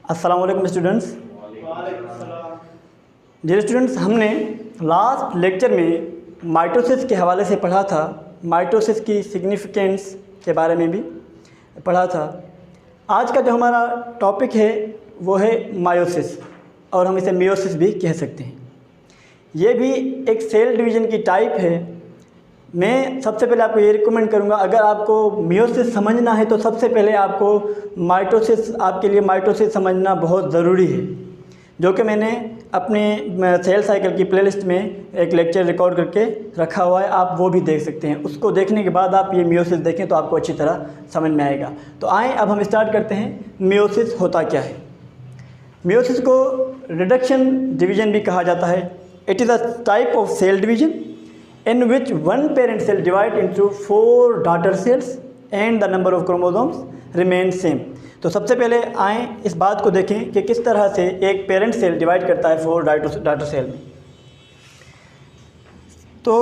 अस्सलाम वालेकुम students. Dear students, हमने लास्ट लेक्चर में माइटोसिस के हवाले से पढ़ा था, माइटोसिस की सिग्निफिकेंस के बारे में भी पढ़ा था। आज का जो हमारा टॉपिक है वो है मायोसिस, और हम इसे मियोसिस भी कह सकते हैं। ये भी एक सेल डिवीज़न की टाइप है। मैं सबसे पहले आपको ये रिकमेंड करूँगा, अगर आपको मियोसिस समझना है तो सबसे पहले आपको माइटोसिस, आपके लिए माइटोसिस समझना बहुत ज़रूरी है, जो कि मैंने अपने सेल साइकिल की प्लेलिस्ट में एक लेक्चर रिकॉर्ड करके रखा हुआ है। आप वो भी देख सकते हैं। उसको देखने के बाद आप ये मियोसिस देखें तो आपको अच्छी तरह समझ में आएगा। तो आएँ अब हम स्टार्ट करते हैं। मियोसिस होता क्या है? मियोसिस को रिडक्शन डिवीज़न भी कहा जाता है। It is a type of cell division in which one parent cell divide into 4 daughter cells and the number of chromosomes remain same। तो सबसे पहले आएँ इस बात को देखें कि किस तरह से एक पेरेंट सेल डिवाइड करता है 4 डॉटर सेल में। तो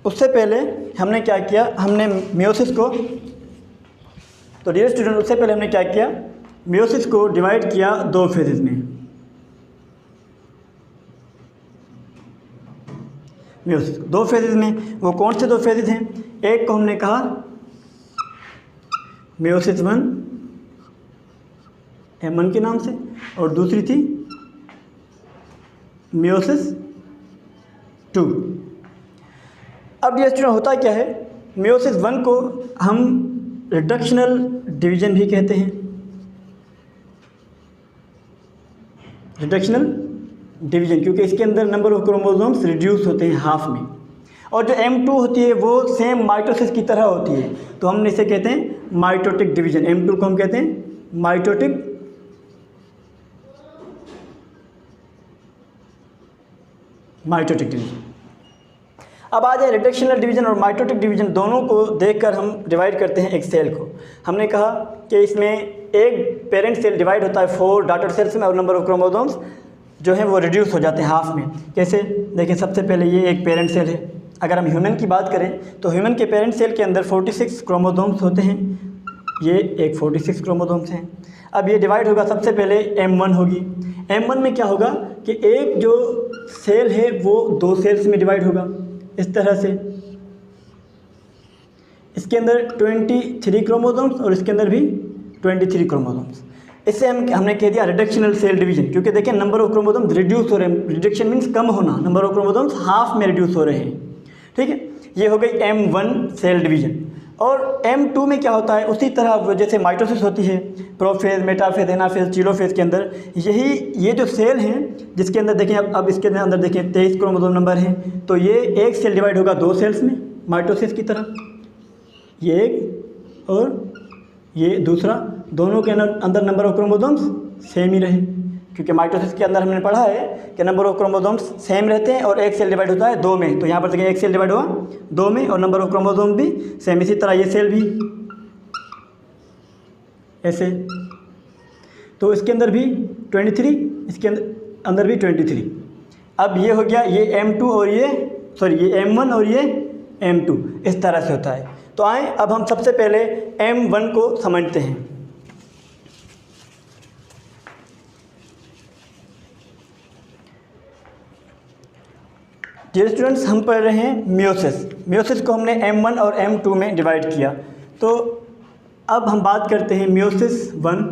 उससे पहले हमने क्या किया, हमने मियोसिस को, तो डियर स्टूडेंट उससे पहले हमने क्या किया, मियोसिस को डिवाइड किया 2 फेजेस में। मियोसिस 2 फेजेस में, वो कौन से 2 फेजेस हैं? एक को हमने कहा मियोसिस 1 M1 के नाम से, और दूसरी थी मियोसिस 2। अब ये स्टूडेंट होता क्या है, मियोसिस 1 को हम रिडक्शनल डिवीज़न भी कहते हैं। रिडक्शनल डिवीज़न क्योंकि इसके अंदर नंबर ऑफ क्रोमोसोम्स रिड्यूस होते हैं हाफ में, और जो M2 होती है वो सेम माइटोसिस की तरह होती है, तो हम इसे कहते हैं माइटोटिक डिवीज़न। M2 को हम कहते हैं माइटोटिक डिवीज़न। अब आ जाए रिडक्शनल डिवीज़न और माइटोटिक डिवीज़न, दोनों को देखकर हम डिवाइड करते हैं एक सेल को। हमने कहा कि इसमें एक पेरेंट सेल डिवाइड होता है 4 डॉटर सेल्स में, और नंबर ऑफ क्रोमोसोम्स जो है वो रिड्यूस हो जाते हैं हाफ में। कैसे? देखिए, सबसे पहले ये एक पेरेंट सेल है। अगर हम ह्यूमन की बात करें तो ह्यूमन के पेरेंट सेल के अंदर 46 क्रोमोसोम्स होते हैं। ये एक 46 क्रोमोसोम्स हैं। अब ये डिवाइड होगा, सबसे पहले M1 होगी। M1 में क्या होगा कि एक जो सेल है वो 2 सेल्स में डिवाइड होगा इस तरह से। इसके अंदर 23 क्रोमोसोम्स और इसके अंदर भी 23 क्रोमोसोम्स। इससे हमने कह दिया रिडक्शनल सेल डिवीज़न, क्योंकि देखिए नंबर ऑफ क्रोमोसोम्स रिड्यूस हो रहे हैं। रिडक्शन मीन्स कम होना, नंबर ऑफ क्रोमोसोम्स हाफ में रिड्यूस हो रहे हैं। ठीक है, ये हो गई M1 सेल डिवीज़न। और M2 में क्या होता है, उसी तरह जैसे माइटोसिस होती है, प्रोफेज, मेटाफेज, एनाफेज, टीलोफेज के अंदर ये जो सेल हैं जिसके अंदर देखें, अब इसके अंदर देखें 23 क्रोमोसोम नंबर हैं, तो ये एक सेल डिवाइड होगा 2 सेल्स में माइटोसिस की तरह, ये एक और ये दूसरा। दोनों के अंदर नंबर ऑफ क्रोमोसोम्स सेम ही रहे, क्योंकि माइटोसिस के अंदर हमने पढ़ा है कि नंबर ऑफ क्रोमोसोम्स सेम रहते हैं और एक सेल डिवाइड होता है 2 में। तो यहाँ पर देखिए एक सेल डिवाइड हुआ 2 में और नंबर ऑफ क्रोमोसोम भी सेम। इसी तरह ये सेल भी ऐसे, तो इसके अंदर भी 23, इसके अंदर भी 23। अब ये हो गया ये M2 और ये M1 और ये M2, इस तरह से होता है। तो आए अब हम सबसे पहले M1 को समझते हैं। डियर स्टूडेंट्स, हम पढ़ रहे हैं मियोसिस। मियोसिस को हमने M1 और M2 में डिवाइड किया। तो अब हम बात करते हैं मियोसिस 1।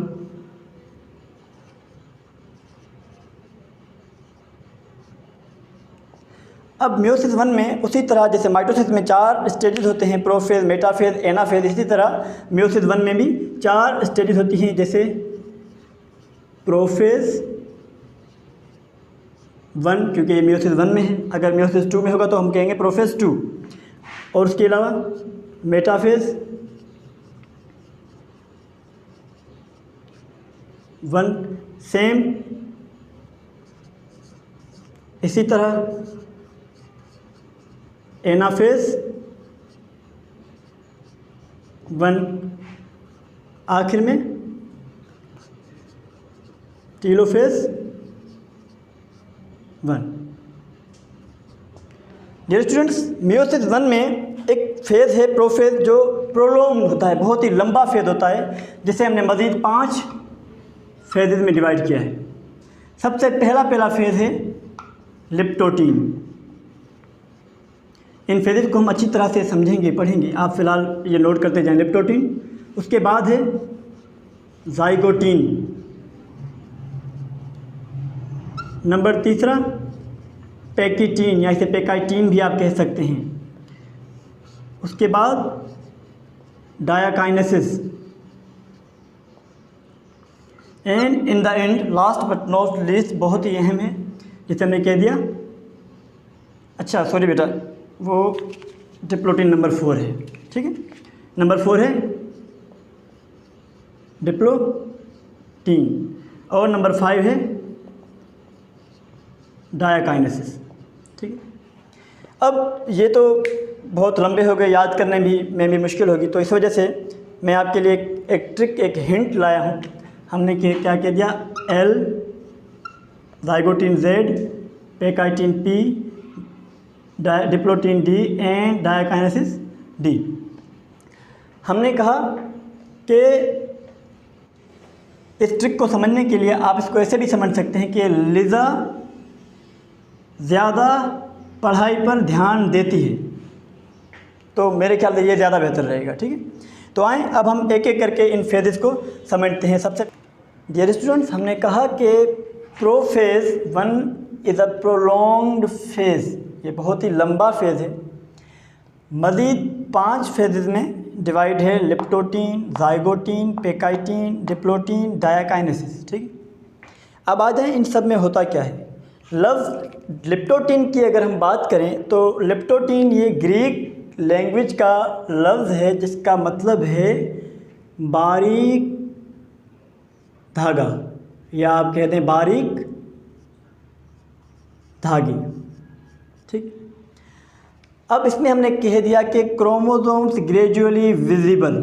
अब मियोसिस 1 में उसी तरह जैसे माइटोसिस में 4 स्टेजेस होते हैं, प्रोफेज, मेटाफेज, एनाफेज, इसी तरह मियोसिस 1 में भी 4 स्टेजेस होती हैं, जैसे प्रोफेज 1 क्योंकि ये मियोसिस 1 में है। अगर मियोसिस 2 में होगा तो हम कहेंगे प्रोफेज 2। और उसके अलावा मेटाफेज 1 सेम, इसी तरह एनाफेज 1, आखिर में टीलोफेज 1। डियर स्टूडेंट्स, मियोसिस 1 में एक फेज़ है प्रोफेज, जो प्रोलॉन्ग होता है, बहुत ही लंबा फेज़ होता है, जिसे हमने मज़ीद 5 फेजेज में डिवाइड किया है। सबसे पहला फेज़ है लिप्टोटीन। इन फेजेज को हम अच्छी तरह से समझेंगे, पढ़ेंगे। आप फ़िलहाल ये नोट करते जाएं। लिप्टोटीन, उसके बाद है ज़ाइगोटीन, नंबर तीसरा पैकिटीन या इसे पैकाइटीन भी आप कह सकते हैं। उसके बाद diakinesis, and in the end last but not least, बहुत ही अहम है जिसे हमने कह दिया, अच्छा सॉरी बेटा, वो डिप्लोटीन नंबर 4 है, ठीक है। नंबर 4 है डिप्लोटीन और नंबर 5 है डायाकाइनेसिस, ठीक है। अब ये तो बहुत लंबे हो गए, याद करने में भी मुश्किल होगी, तो इस वजह से मैं आपके लिए एक ट्रिक, एक हिंट लाया हूँ। हमने क्या कह दिया, L, zygotene Z, pachytene P, diplotene D and diakinesis D. हमने कहा कि इस ट्रिक को समझने के लिए आप इसको ऐसे भी समझ सकते हैं कि लिज़ा ज़्यादा पढ़ाई पर ध्यान देती है, तो मेरे ख्याल से ये ज़्यादा बेहतर रहेगा, ठीक है। तो आएँ अब हम एक एक करके इन फेजेस को समझते हैं। सबसे डियर स्टूडेंट्स, हमने कहा कि prophase 1 is a prolonged phase, ये बहुत ही लंबा फेज़ है। मज़ीद 5 फेजेस में डिवाइड है, लिप्टोटीन, ज़ाइगोटीन, पैकाइटीन, डिप्लोटीन, डायाकाइनेसिस, ठीक है। अब आ जाएँ इन सब में होता क्या है। लफ्ज़ लिप्टोटीन की अगर हम बात करें तो लिप्टोटीन ये ग्रीक लैंग्वेज का लफ्ज़ है जिसका मतलब है बारीक धागा, या आप कहते हैं बारीक धागी, ठीक। अब इसमें हमने कह दिया कि क्रोमोसोम्स ग्रेजुअली विजिबल,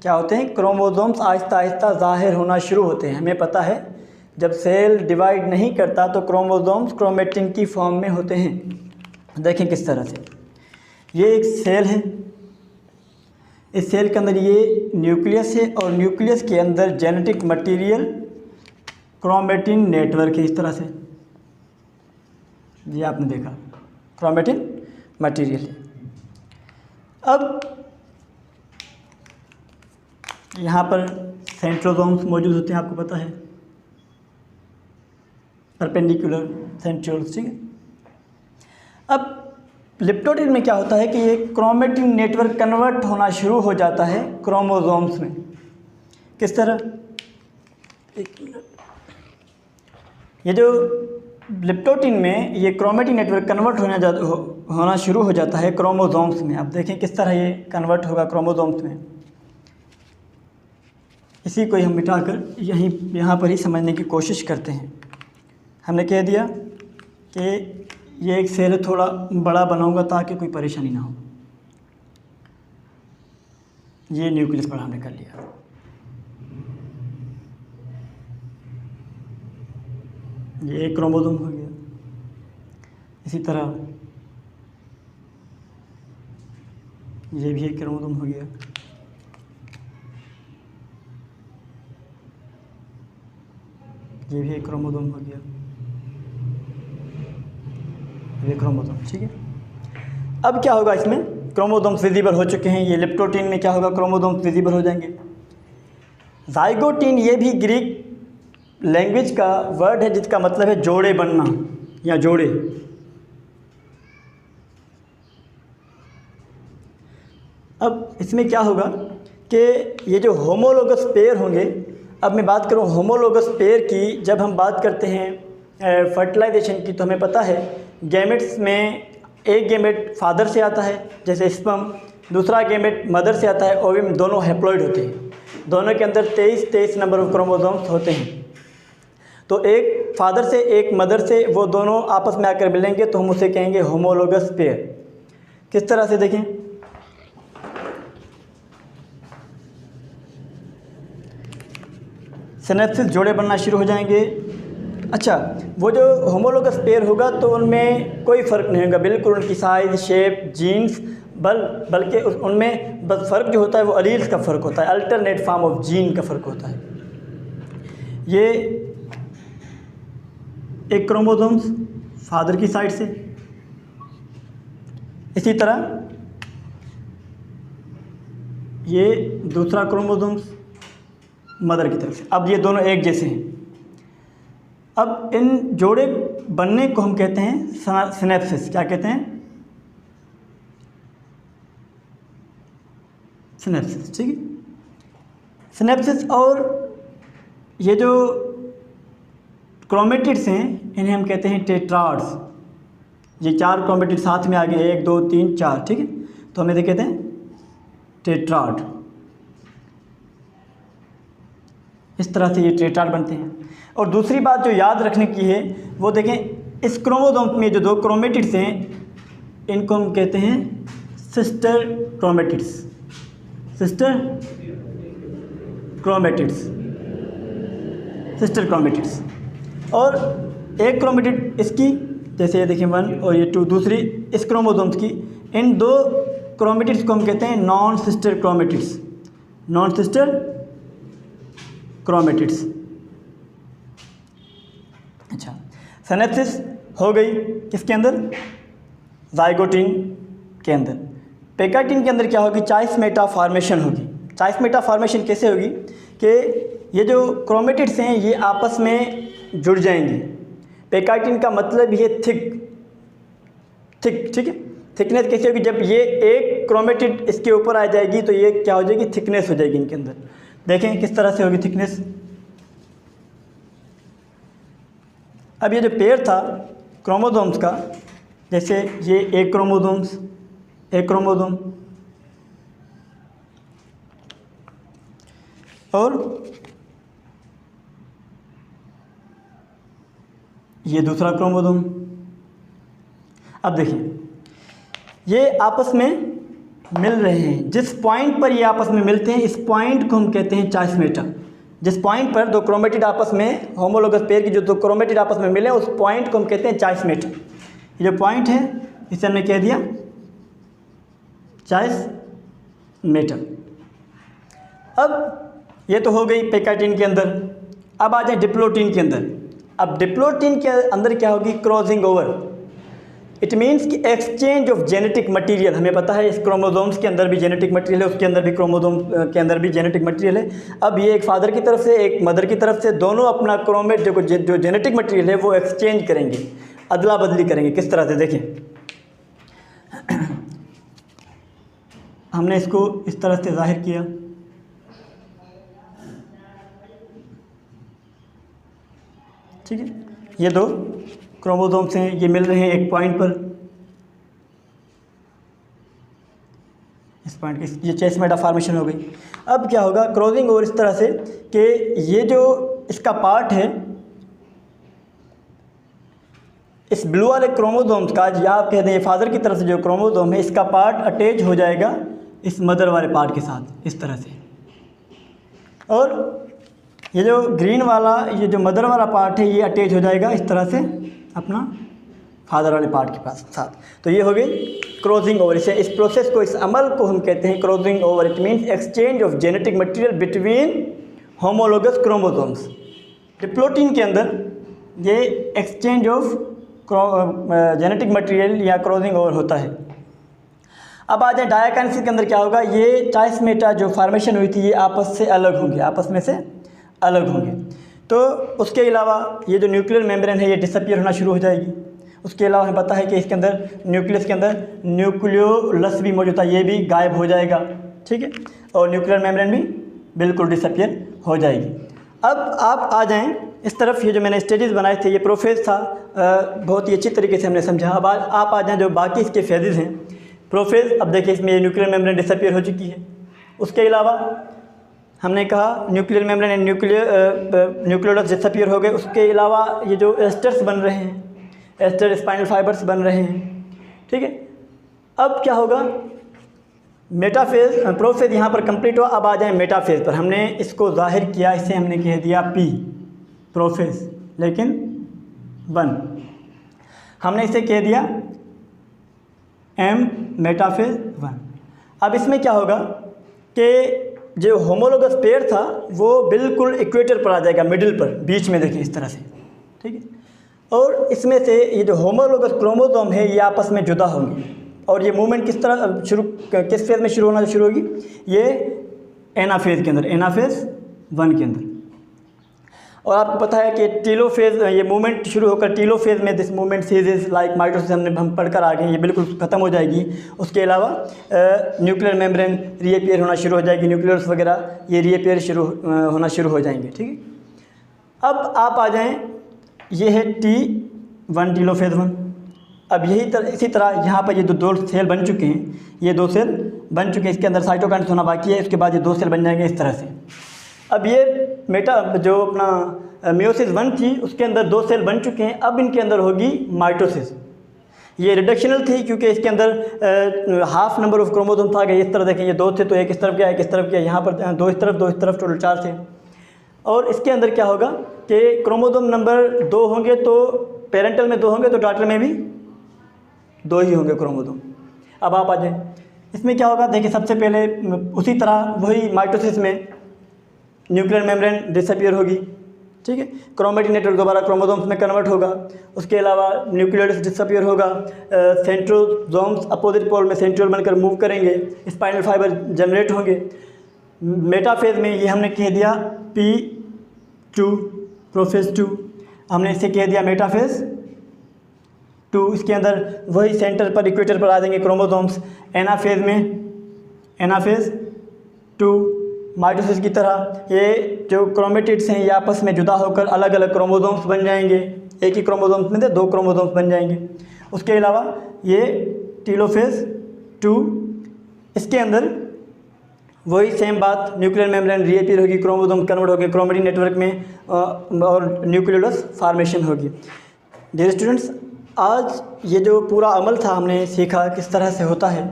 क्या होते हैं, क्रोमोसोम्स आहिस्ता आहिस्ता ज़ाहिर होना शुरू होते हैं। हमें पता है जब सेल डिवाइड नहीं करता तो क्रोमोसोम्स क्रोमेटिन की फॉर्म में होते हैं। देखें किस तरह से, ये एक सेल है, इस सेल के अंदर ये न्यूक्लियस है और न्यूक्लियस के अंदर जेनेटिक मटेरियल क्रोमेटिन नेटवर्क है, इस तरह से, ये आपने देखा क्रोमेटिन मटेरियल है। अब यहाँ पर सेंट्रोसोम्स मौजूद होते हैं, आपको पता है, परपेंडिकुलर सेंट्रियोल्स, ठीक है। अब लिप्टोटीन में क्या होता है कि ये क्रोमेटिन नेटवर्क कन्वर्ट होना शुरू हो जाता है क्रोमोसोम्स में। किस तरह, एक मिनट, ये जो लिप्टोटीन में ये क्रोमेटिन नेटवर्क कन्वर्ट होना शुरू हो जाता है क्रोमोसोम्स में। अब देखें किस तरह ये कन्वर्ट होगा क्रोमोसोम्स में। इसी को हम मिटाकर यहाँ पर ही समझने की कोशिश करते हैं। हमने कह दिया कि ये एक सेल थोड़ा बड़ा बनाऊंगा ताकि कोई परेशानी ना हो। ये न्यूक्लियस बड़ा हमने कर लिया। ये एक क्रोमोसोम हो गया। इसी तरह ये भी एक क्रोमोसोम हो गया। ये भी एक क्रोमोसोम हो गया, ये क्रोमोसोम, ठीक है। अब क्या होगा, इसमें क्रोमोसोम्स विजिबल हो चुके हैं। ये लिप्टोटीन में क्या होगा, क्रोमोसोम्स विजिबल हो जाएंगे। ज़ाइगोटीन ये भी ग्रीक लैंग्वेज का वर्ड है जिसका मतलब है जोड़े बनना या जोड़े। अब इसमें क्या होगा कि ये जो होमोलोगस पेयर होंगे, अब मैं बात करूँ होमोलोगस पेयर की, जब हम बात करते हैं फर्टिलाइजेशन की, तो हमें पता है गैमेट्स में एक गैमेट फादर से आता है जैसे स्पर्म, दूसरा गैमेट मदर से आता है, ओवम, दोनों हैप्लॉइड होते हैं। दोनों के अंदर 23 नंबर ऑफ क्रोमोसोम्स होते हैं। तो एक फादर से एक मदर से वो दोनों आपस में आकर मिलेंगे तो हम उसे कहेंगे होमोलोगस पेयर। किस तरह से देखें, सिनेप्सिस जोड़े बनना शुरू हो जाएंगे। अच्छा, वो जो होमोलोगस पेयर होगा तो उनमें कोई फ़र्क नहीं होगा, बिल्कुल उनकी साइज़, शेप, जीन्स, बल्कि उनमें बस फ़र्क जो होता है वो अलील्स का फ़र्क होता है, अल्टरनेट फॉर्म ऑफ जीन का फ़र्क होता है। ये एक क्रोमोसोम्स फादर की साइड से, इसी तरह ये दूसरा क्रोमोसोम्स मदर की तरफ से। अब ये दोनों एक जैसे हैं। अब इन जोड़े बनने को हम कहते हैं सिनेप्सिस। क्या कहते हैं? सिनेप्सिस। ठीक है, सिनेप्सिस। और ये जो क्रोमेटिड्स हैं इन्हें हम कहते हैं टेट्राड्स। ये 4 क्रोमेटिड साथ में आ गए, 1 2 3 4। ठीक है, तो हम इसे कहते हैं टेट्राड। इस तरह से ये टेट्राड बनते हैं। और दूसरी बात जो याद रखने की है वो देखें, इस क्रोमोसोम में जो 2 क्रोमेटिड्स हैं इनको हम कहते हैं sister chromatids. Sister chromatids, sister chromatids. और एक क्रोमेटिड इसकी, जैसे ये देखिए 1 और ये 2, दूसरी इस क्रोमोसोम्स की, इन 2 क्रोमेटिड्स को हम कहते हैं non sister chromatids. Non sister chromatids. अच्छा, सिनेप्सिस हो गई किसके अंदर? जाइगोटिन के अंदर। पेकाइटिन के अंदर क्या होगी? चाइसमेटा फॉर्मेशन होगी। चाइसमेटा फॉर्मेशन कैसे होगी कि ये जो क्रोमेटिड्स हैं ये आपस में जुड़ जाएंगे। पेकाइटिन का मतलब ये ठीक है। थिकनेस कैसे होगी? जब ये एक क्रोमेटिड इसके ऊपर आ जाएगी तो ये क्या हो जाएगी? थिकनेस हो जाएगी इनके अंदर। देखें किस तरह से होगी थिकनेस। अब ये जो पेयर था क्रोमोसोम्स का, जैसे ये एक क्रोमोसोम और ये दूसरा क्रोमोसोम। अब देखिए ये आपस में मिल रहे हैं। जिस पॉइंट पर ये आपस में मिलते हैं इस पॉइंट को हम कहते हैं चाइसमेटा। जिस पॉइंट पर 2 क्रोमेटिड आपस में, होमोलोगस पेयर की जो 2 क्रोमेटिड आपस में मिले उस पॉइंट को हम कहते हैं चाइसमेटा। ये जो पॉइंट है इसे हमने कह दिया चाइसमेटा। अब ये तो हो गई पेकाइटिन के अंदर। अब आ जाए डिप्लोटिन के अंदर। अब डिप्लोटिन के अंदर क्या होगी? Crossing over. इट मीन्स कि एक्सचेंज ऑफ जेनेटिक मटेरियल। हमें पता है इस क्रोमोसोम्स के अंदर भी जेनेटिक मटेरियल है, उसके अंदर भी क्रोमोसोम के अंदर भी जेनेटिक मटेरियल है। अब ये एक फादर की तरफ से एक मदर की तरफ से दोनों अपना क्रोमेट जो जेनेटिक मटेरियल है वो एक्सचेंज करेंगे, अदला बदली करेंगे। किस तरह से? देखें, हमने इसको इस तरह से जाहिर किया। ठीक है, ये 2 क्रोमोसोम्स हैं, ये मिल रहे हैं एक पॉइंट पर। इस पॉइंट की ये चाइसमेटा फॉर्मेशन हो गई। अब क्या होगा? क्रॉसिंग ओवर इस तरह से कि ये जो इसका पार्ट है इस ब्लू वाले क्रोमोसोम्स का, या आप कहते हैं फादर की तरफ से जो क्रोमोसोम है इसका पार्ट अटैच हो जाएगा इस मदर वाले पार्ट के साथ, इस तरह से। और ये जो ग्रीन वाला, ये जो मदर वाला पार्ट है ये अटैच हो जाएगा इस तरह से अपना फादर वाले पार्ट के पास साथ। तो ये हो गई क्रॉसिंग ओवर। इस प्रोसेस को, इस अमल को हम कहते हैं crossing over. It means exchange of genetic material between homologous chromosomes. Diplotene के अंदर ये एक्सचेंज ऑफ जेनेटिक मटेरियल या क्रॉसिंग ओवर होता है। अब आ जाए डायाकाइनेसिस के अंदर क्या होगा? ये चाइसमेटा जो फॉर्मेशन हुई थी ये आपस से अलग होंगे, आपस में से अलग होंगे। तो उसके अलावा ये जो न्यूक्लियर मेम्ब्रेन है ये डिसअपीयर होना शुरू हो जाएगी। उसके अलावा हमें पता है कि इसके अंदर न्यूक्लियस के अंदर न्यूक्लियोलस भी मौजूद है, ये भी गायब हो जाएगा। ठीक है, और न्यूक्लियर मेम्ब्रेन भी बिल्कुल डिसअपीयर हो जाएगी। अब आप आ जाएं इस तरफ। ये जो मैंने स्टेजेस बनाए थे ये प्रोफेज था, बहुत ही अच्छी तरीके से हमने समझा। अब आप आ जाएँ जो बाकी इसके फेजेज़ हैं। प्रोफेज, अब देखिए इसमें न्यूक्लियर मेम्ब्रेन डिसअपीयर हो चुकी है। उसके अलावा हमने कहा nuclear membrane and nucleolus disappear हो गए। उसके अलावा ये जो एस्टर्स बन रहे हैं, एस्टर स्पाइनल फाइबर्स बन रहे हैं। ठीक है, अब क्या होगा? मेटाफेज, प्रोफेज यहाँ पर कंप्लीट हुआ। अब आ जाए मेटाफेज पर। हमने इसको जाहिर किया, इसे हमने कह दिया पी प्रोफेज, लेकिन 1 हमने इसे कह दिया एम मेटाफेज 1। अब इसमें क्या होगा कि जो होमोलोगस पेयर था वो बिल्कुल इक्वेटर पर आ जाएगा, मिडिल पर, बीच में देखिए इस तरह से, ठीक है। और इसमें से ये जो होमोलोगस क्रोमोसोम है ये आपस में जुदा होंगे, और ये मूवमेंट किस फेज़ में शुरू होना शुरू होगी, ये एनाफेज़ के अंदर, एनाफेज़ 1 के अंदर। और आपको पता है कि टीलोफेज़, ये मूवमेंट शुरू होकर टीलोफेज़ में this movement ceases like mitosis हम पढ़कर आ गए, ये बिल्कुल ख़त्म हो जाएगी। उसके अलावा न्यूक्लियर मेम्ब्रेन रीअपियर होना शुरू हो जाएगी, न्यूक्लियस वगैरह ये रीअपियर होना शुरू हो जाएंगे, ठीक है। अब आप आ जाएँ, ये है T1 टीलोफेज़ 1। अब इसी तरह यहाँ पर ये जो 2 सेल बन चुके हैं, ये 2 सेल बन चुके हैं, इसके अंदर साइटोकाइनेसिस होना बाकी है, उसके बाद ये 2 सेल बन जाएंगे इस तरह से। अब ये जो अपना मियोसिस 1 थी उसके अंदर 2 सेल बन चुके हैं, अब इनके अंदर होगी माइटोसिस। ये रिडक्शनल थी क्योंकि इसके अंदर हाफ नंबर ऑफ क्रोमोसोम्स आ गए। इस तरह देखें, ये 2 थे तो एक इस तरफ गया, एक इस तरफ गया, यहाँ पर 2 इस तरफ 2 इस तरफ, टोटल 4 थे। और इसके अंदर क्या होगा कि क्रोमोसोम नंबर 2 होंगे तो पेरेंटल में 2 होंगे तो डॉटर में भी 2 ही होंगे क्रोमोसोम। अब आप आ जाएँ, इसमें क्या होगा देखिए, सबसे पहले उसी तरह वही माइटोसिस में न्यूक्लियर मेम्ब्रेन डिसअपियर होगी, ठीक है। क्रोमेटिन नेटवर्क दोबारा क्रोमोसोम्स में कन्वर्ट होगा। उसके अलावा न्यूक्लियोलस डिसअपियर होगा, सेंट्रोसोम्स अपोजिट पोल में सेंट्रियोल बनकर मूव करेंगे, स्पाइनल फाइबर जनरेट होंगे। मेटाफेज में ये हमने कह दिया P2 प्रोफेज 2, हमने इसे कह दिया मेटाफेज 2। इसके अंदर वही सेंटर पर इक्वेटर पर आ जाएंगे क्रोमोसोम्स। एनाफेज में एनाफेज 2 माइटोसिस की तरह ये जो क्रोमेटिड्स हैं ये आपस में जुदा होकर अलग अलग क्रोमोसोम्स बन जाएंगे, एक ही क्रोमोसोम्स में से 2 क्रोमोसोम्स बन जाएंगे। उसके अलावा ये टीलोफेज 2, इसके अंदर वही सेम बात, न्यूक्लियर मेम्ब्रेन रीअपियर होगी, क्रोमोसोम कन्वर्ट होगी क्रोमेटिन नेटवर्क में और न्यूक्लियोलस फॉर्मेशन होगी। डियर स्टूडेंट्स, आज ये जो पूरा अमल था हमने सीखा किस तरह से होता है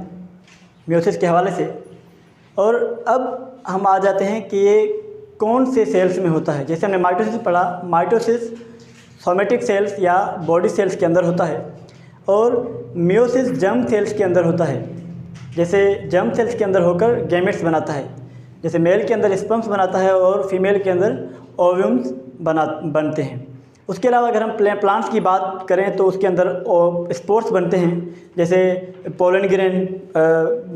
मियोसिस के हवाले से। और अब हम आ जाते हैं कि ये कौन से सेल्स में होता है। जैसे हमने माइटोसिस पढ़ा, माइटोसिस सोमेटिक सेल्स या बॉडी सेल्स के अंदर होता है, और मियोसिस जर्म सेल्स के अंदर होता है। जैसे जर्म सेल्स के अंदर होकर गैमेट्स बनाता है, जैसे मेल के अंदर स्पर्म्स बनाता है और फीमेल के अंदर ओव्यूम्स बनते हैं। उसके अलावा अगर हम प्लांट्स की बात करें तो उसके अंदर स्पोर्स बनते हैं, जैसे पोलन ग्रेन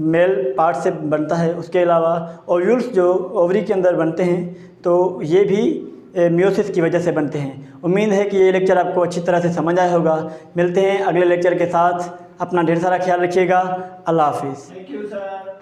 मेल पार्ट से बनता है। उसके अलावा ओव्यूल्स जो ओवरी के अंदर बनते हैं तो ये भी मियोसिस की वजह से बनते हैं। उम्मीद है कि ये लेक्चर आपको अच्छी तरह से समझ आया होगा। मिलते हैं अगले लेक्चर के साथ, अपना ढेर सारा ख्याल रखिएगा। अल्लाह हाफिज़। Thank you sir.